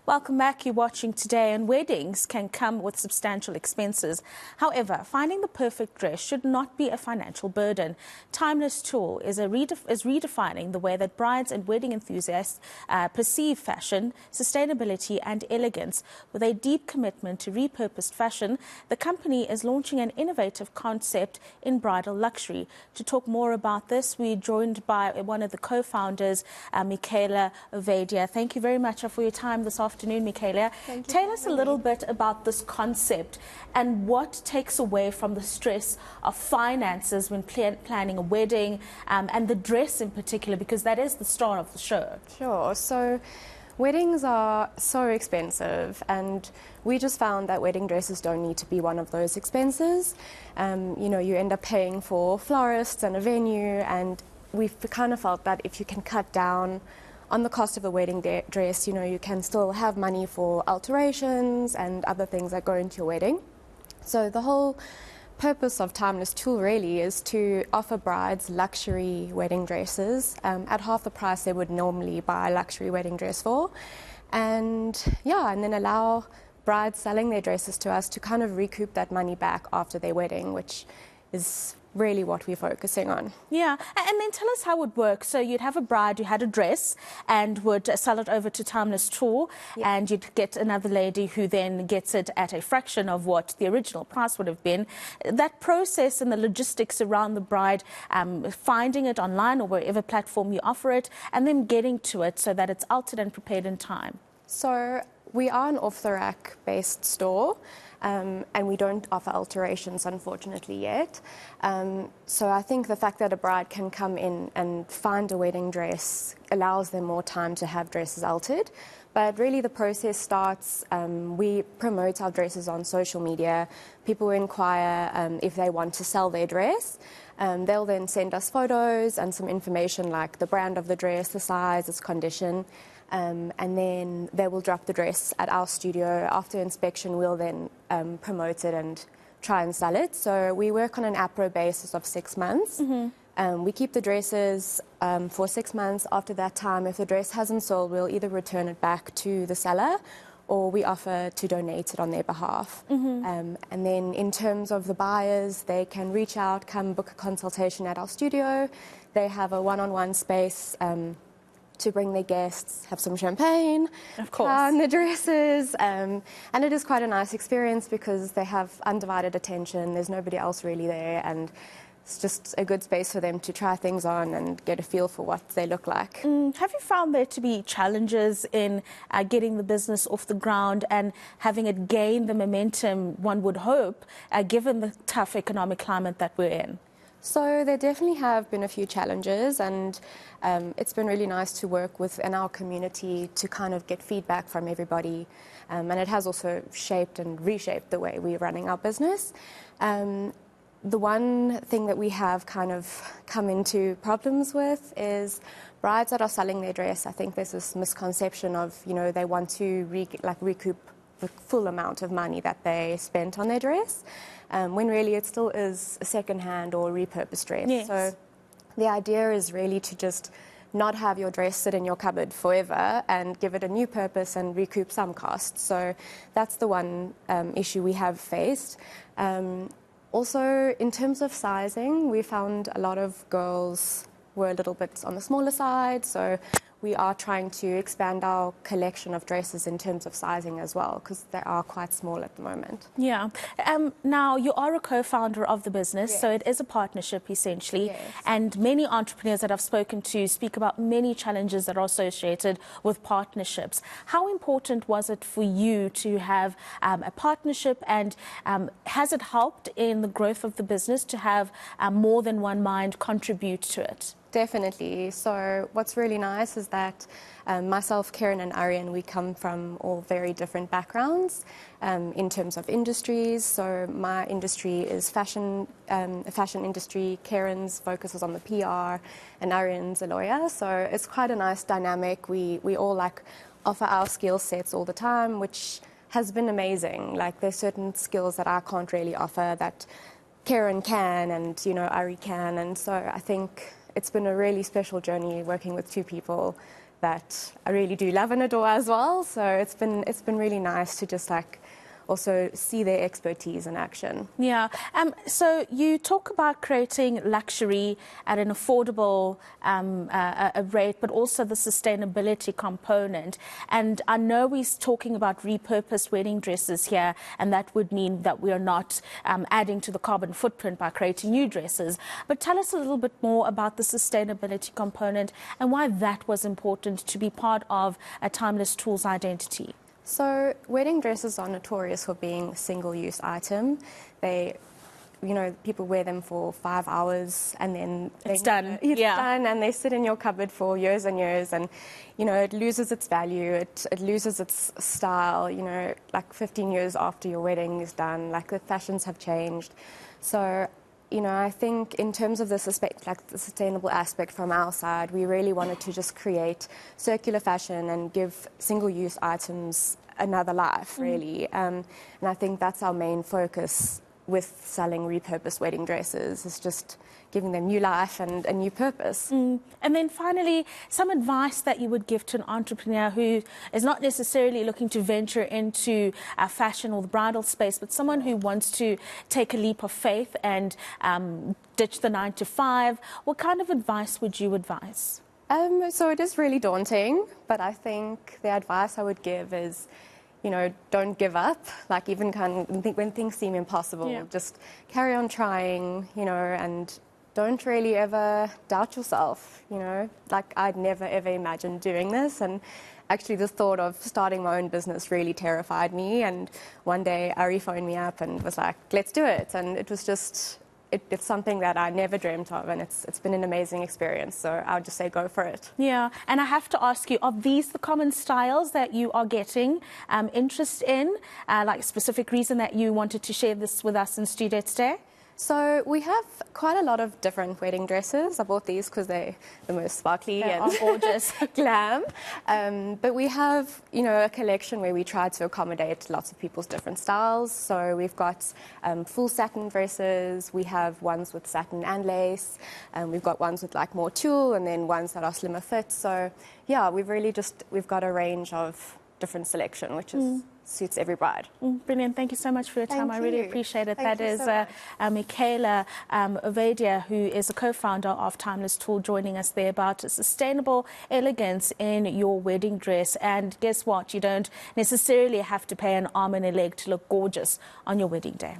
Welcome back. You're watching Today, and weddings can come with substantial expenses. However, finding the perfect dress should not be a financial burden. Timeless Tulle is redefining the way that brides and wedding enthusiasts perceive fashion, sustainability and elegance. With a deep commitment to repurposed fashion, the company is launching an innovative concept in bridal luxury. To talk more about this, we're joined by one of the co-founders, Michaela Ovadia. Thank you very much for your time this afternoon, Michaela. Tell us a little bit about this concept and what takes away from the stress of finances when planning a wedding, and the dress in particular, because that is the star of the show. Sure. So weddings are so expensive, and we just found that wedding dresses don't need to be one of those expenses. You end up paying for florists and a venue, and we've kind of felt that if you can cut down on the cost of a wedding dress, you can still have money for alterations and other things that go into your wedding. So the whole purpose of Timeless Tulle really is to offer brides luxury wedding dresses at half the price they would normally buy a luxury wedding dress for. And then allow brides selling their dresses to us to kind of recoup that money back after their wedding, which is really what we're focusing on. Yeah, and then tell us how it works. So you'd have a bride who had a dress and would sell it over to Timeless Tulle, and you'd get another lady who then gets it at a fraction of what the original price would have been. That process and the logistics around the bride, finding it online or wherever platform you offer it, and then getting to it so that it's altered and prepared in time. So we are an off-the-rack based store. And we don't offer alterations, unfortunately, yet. So I think the fact that a bride can come in and find a wedding dress allows them more time to have dresses altered. But really the process starts, we promote our dresses on social media. People inquire if they want to sell their dress. They'll then send us photos and some information like the brand of the dress, the size, its condition. And then they will drop the dress at our studio. After inspection, we'll then promote it and try and sell it. So we work on an APRO basis of 6 months. We keep the dresses for 6 months. After that time, if the dress hasn't sold, we'll either return it back to the seller or we offer to donate it on their behalf. And then in terms of the buyers, they can reach out, come book a consultation at our studio. They have a one-on-one space to bring their guests, have some champagne, of course, try on the dresses, and it is quite a nice experience because they have undivided attention. There's nobody else really there, and it's just a good space for them to try things on and get a feel for what they look like. Have you found there to be challenges in getting the business off the ground and having it gain the momentum one would hope, given the tough economic climate that we're in? So there definitely have been a few challenges, and it's been really nice to work within our community to kind of get feedback from everybody, and it has also shaped and reshaped the way we're running our business. The one thing that we have kind of come into problems with is brides that are selling their dress. I think there's this misconception of, they want to recoup the full amount of money that they spent on their dress, when really it still is a second-hand or repurposed dress. Yes. So the idea is really to just not have your dress sit in your cupboard forever and give it a new purpose and recoup some costs. So that's the one issue we have faced. Also, in terms of sizing, we found a lot of girls were a little bit on the smaller side, so we are trying to expand our collection of dresses in terms of sizing as well, because they are quite small at the moment. Yeah. Now, you are a co-founder of the business, Yes. so it is a partnership, essentially. Yes. And many entrepreneurs that I've spoken to speak about many challenges that are associated with partnerships. How important was it for you to have a partnership, and has it helped in the growth of the business to have more than one mind contribute to it? Definitely. So what's really nice is that myself, Karen and Aryan, we come from all very different backgrounds in terms of industries. So my industry is fashion, a fashion industry. Karen's focuses on the PR, and Aryan's a lawyer. So it's quite a nice dynamic. We all offer our skill sets all the time, which has been amazing. There's certain skills that I can't really offer that Karen can, and Ari can, and so I think it's been a really special journey working with two people that I really do love and adore as well. So it's been really nice to just like also see their expertise in action. Yeah. So you talk about creating luxury at an affordable a rate, but also the sustainability component. And I know we're talking about repurposed wedding dresses here, and that would mean that we are not adding to the carbon footprint by creating new dresses. But tell us a little bit more about the sustainability component and why that was important to be part of a Timeless Tulle identity. So wedding dresses are notorious for being a single-use item. They, you know, people wear them for 5 hours and then it's done. It's done, and they sit in your cupboard for years and years, and you know, it loses its value. It loses its style. You know, like 15 years after your wedding is done, like the fashions have changed. So, you know, I think in terms of the sustainable aspect from our side, we really wanted to just create circular fashion and give single-use items another life, really. And I think that's our main focus with selling repurposed wedding dresses, is just giving them new life and a new purpose. And then finally, some advice that you would give to an entrepreneur who is not necessarily looking to venture into fashion or the bridal space, but someone who wants to take a leap of faith and ditch the 9 to 5. What kind of advice would you advise? So it is really daunting, but I think the advice I would give is, you know, don't give up. Like, even when things seem impossible, just carry on trying, you know, and don't really ever doubt yourself, you know. Like, I'd never ever imagined doing this, and actually the thought of starting my own business really terrified me. And one day Ari phoned me up and was like, let's do it. And it was just, it's something that I never dreamt of, and it's been an amazing experience. So I would just say go for it. Yeah, and I have to ask you, are these the common styles that you are getting interest in? Like a specific reason that you wanted to share this with us in studio today? So we have quite a lot of different wedding dresses. I bought these because they're the most sparkly and gorgeous, glam. But we have, you know, a collection where we try to accommodate lots of people's different styles. So we've got full satin dresses. We have ones with satin and lace. We've got ones with like more tulle, and then ones that are slimmer fit. So yeah, we've got a range of different selection, which suits every bride. Brilliant. Thank you so much for your time. I really appreciate it. Thank that is Michaela Ovadia, who is a co-founder of Timeless Tulle, joining us there about sustainable elegance in your wedding dress. And guess what? You don't necessarily have to pay an arm and a leg to look gorgeous on your wedding day.